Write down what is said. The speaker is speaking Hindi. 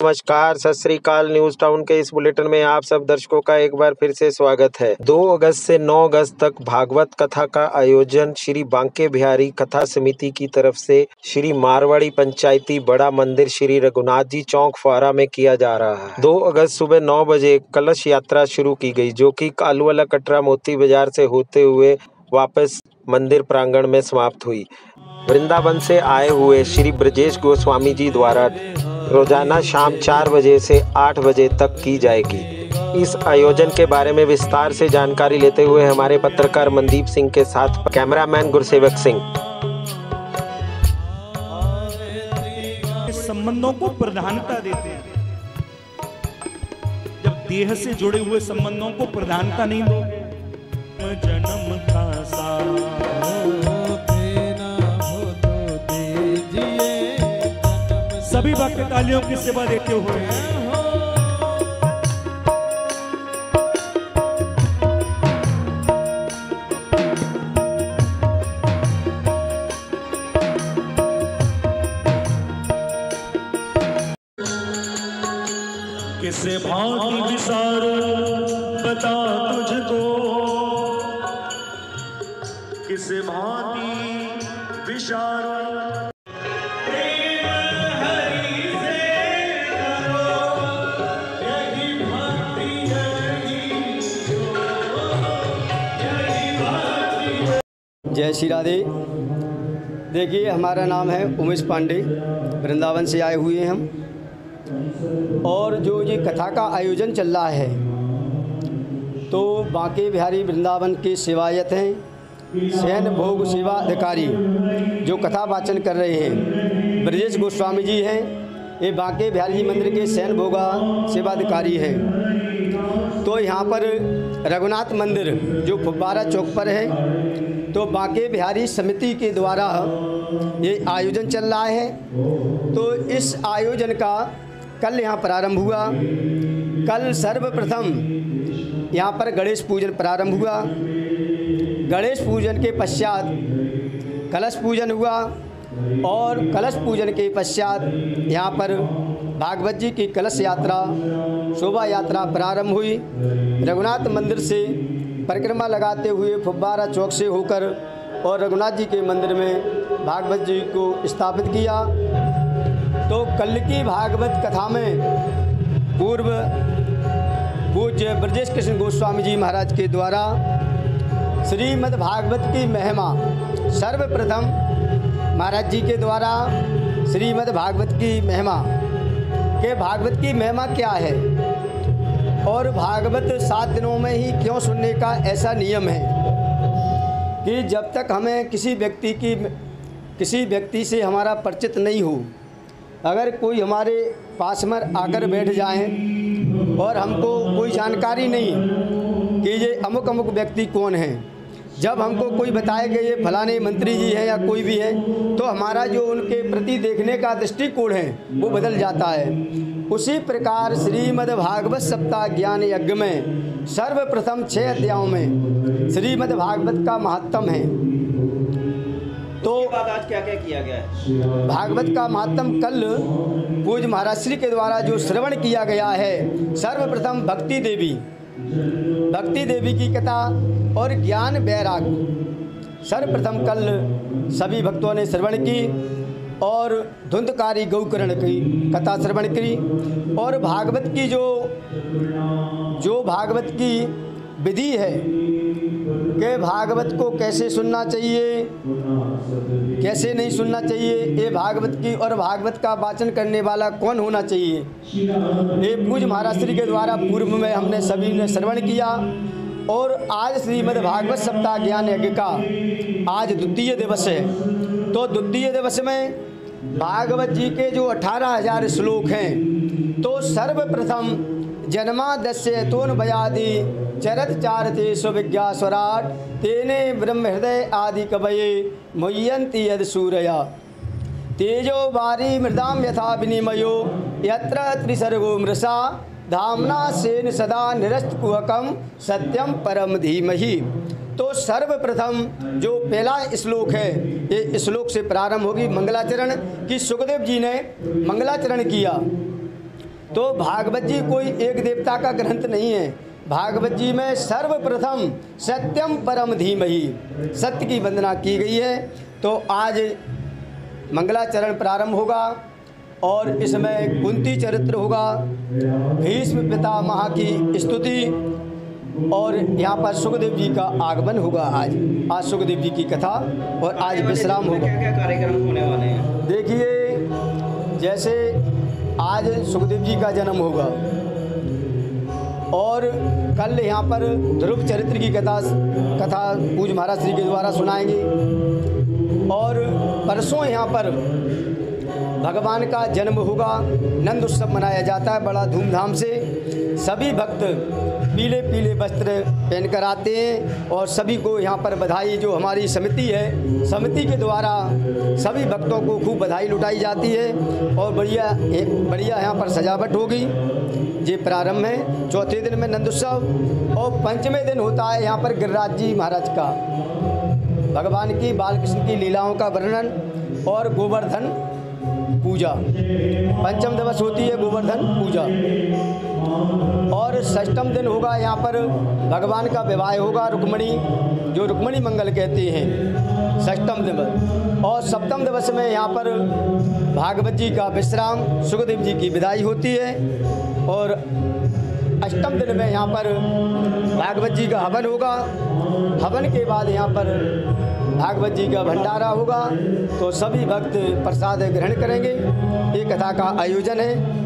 नमस्कार, सत श्री अकाल। न्यूज टाउन के इस बुलेटिन में आप सब दर्शकों का एक बार फिर से स्वागत है। 2 अगस्त से 9 अगस्त तक भागवत कथा का आयोजन श्री बांके बिहारी कथा समिति की तरफ से श्री मारवाड़ी पंचायती बड़ा मंदिर श्री रघुनाथ जी चौक फुआरा में किया जा रहा है। 2 अगस्त सुबह 9 बजे कलश यात्रा शुरू की गई, जो कि कालूवाला कटरा मोती बाजार से होते हुए वापस मंदिर प्रांगण में समाप्त हुई। वृंदावन से आए हुए श्री ब्रजेश गोस्वामी जी द्वारा रोजाना शाम 4 बजे से 8 बजे तक की जाएगी। इस आयोजन के बारे में विस्तार से जानकारी लेते हुए हमारे पत्रकार मनदीप सिंह के साथ कैमरामैन गुरसेवक सिंह। संबंधों को प्रधानता देते हैं। जब देह से जुड़े हुए संबंधों को प्रधानता नहीं दोगे, जन्म का सभी भक्त तालियों की सेवा देते हुए किसे भांति विसारो बता तुझको, किसे भांति विसारो जय श्री राधे। देखिए, हमारा नाम है उमेश पांडे, वृंदावन से आए हुए हैं हम। और जो ये कथा का आयोजन चल रहा है, तो बांके बिहारी वृंदावन के सेवायत हैं, शयन भोग सेवा अधिकारी जो कथा वाचन कर रहे हैं ब्रजेश गोस्वामी जी हैं। ये बांके बिहारी जी मंदिर के शयन भोगा सेवा अधिकारी हैं। तो यहाँ पर रघुनाथ मंदिर जो फुब्बारा चौक पर है, तो बांके बिहारी समिति के द्वारा ये आयोजन चल रहा है। तो इस आयोजन का कल यहाँ प्रारंभ हुआ। कल सर्वप्रथम यहाँ पर गणेश पूजन प्रारंभ हुआ। गणेश पूजन के पश्चात कलश पूजन हुआ और कलश पूजन के पश्चात यहाँ पर भागवत जी की कलश यात्रा शोभा यात्रा प्रारंभ हुई। रघुनाथ मंदिर से परिक्रमा लगाते हुए फुब्बारा चौक से होकर और रघुनाथ जी के मंदिर में भागवत जी को स्थापित किया। तो कल की भागवत कथा में पूर्व पूज्य ब्रजेश कृष्ण गोस्वामी जी महाराज के द्वारा श्रीमद् भागवत की महिमा सर्वप्रथम महाराज जी के द्वारा श्रीमद् भागवत की महिमा के भागवत की महिमा क्या है और भागवत 7 दिनों में ही क्यों सुनने का ऐसा नियम है कि जब तक हमें किसी व्यक्ति से हमारा परिचित नहीं हो, अगर कोई हमारे पास में आकर बैठ जाए और हमको कोई जानकारी नहीं कि ये अमुक अमुक व्यक्ति कौन है, जब हमको कोई बताए कि ये फलाने मंत्री जी हैं या कोई भी है, तो हमारा जो उनके प्रति देखने का दृष्टिकोण है वो बदल जाता है। उसी प्रकार श्रीमद् भागवत सप्ताह ज्ञान यज्ञ में सर्वप्रथम 6 अध्यायों में श्रीमद् भागवत का महात्म है। तो आज क्या क्या किया गया है? भागवत का महात्म कल पूज्य महाराज श्री के द्वारा जो श्रवण किया गया है, सर्वप्रथम भक्ति देवी की कथा और ज्ञान वैराग सर्वप्रथम कल सभी भक्तों ने श्रवण की और धुंधकारी गौकर्ण की कथा श्रवण की। और भागवत की जो भागवत की विधि है कि भागवत को कैसे सुनना चाहिए, कैसे नहीं सुनना चाहिए, ये भागवत की और भागवत का वाचन करने वाला कौन होना चाहिए, ये पूज्य महाराज श्री के द्वारा पूर्व में हमने सभी ने श्रवण किया। और आज श्रीमद् भागवत सप्ताह ज्ञान यज्ञ का आज द्वितीय दिवस है। तो द्वितीय दिवस में भागवत जी के जो 18,000 श्लोक हैं, तो सर्वप्रथम जन्मादस्य तोन बयादि चरत चारते सुविज्ञा स्वराट तेने ब्रह्म हृदय आदि कवये मुह्यन्ति यद सूरया तेजो वारी मृदाम यथा विनिमयो यत्र त्रिसर्गो मृषा धामना सेन सदा निरस्त कुहकम सत्यम परम धीमहि। तो सर्वप्रथम जो पहला श्लोक है, ये श्लोक से प्रारंभ होगी मंगलाचरण की। सुखदेव जी ने मंगलाचरण किया तो भागवत जी कोई एक देवता का ग्रंथ नहीं है। भागवत जी में सर्वप्रथम सत्यम परम धीमहि, सत्य की वंदना की गई है। तो आज मंगलाचरण प्रारंभ होगा और इसमें कुंती चरित्र होगा, भीष्म पितामह की स्तुति और यहाँ पर सुखदेव जी का आगमन होगा। आज सुखदेव जी की कथा और आज विश्राम होगा। क्या क्या कार्यक्रम होने वाले हैं? देखिए, जैसे आज सुखदेव जी का जन्म होगा और कल यहाँ पर ध्रुव चरित्र की कथा पूज्य महाराज श्री के द्वारा सुनाएंगे और परसों यहाँ पर भगवान का जन्म होगा। नंद उत्सव मनाया जाता है बड़ा धूमधाम से। सभी भक्त पीले पीले वस्त्र पहनकर आते हैं और सभी को यहाँ पर बधाई, जो हमारी समिति है, समिति के द्वारा सभी भक्तों को खूब बधाई लुटाई जाती है और बढ़िया यहाँ पर सजावट होगी। ये प्रारंभ है। चौथे दिन में नंद उत्सव और पंचवें दिन होता है यहाँ पर गिरिराज जी महाराज का, भगवान की बालकृष्ण की लीलाओं का वर्णन और गोवर्धन पूजा। पंचम दिवस होती है गोवर्धन पूजा और षष्ठम दिन होगा यहाँ पर भगवान का विवाह होगा, रुक्मणी, जो रुक्मणी मंगल कहते हैं, षष्ठम दिवस। और सप्तम दिवस में यहाँ पर भागवत जी का विश्राम, सुखदेव जी की विदाई होती है और अष्टम दिन में यहाँ पर भागवत जी का हवन होगा। हवन के बाद यहाँ पर भागवत जी का भंडारा होगा। तो सभी भक्त प्रसाद ग्रहण करेंगे। ये कथा का आयोजन है।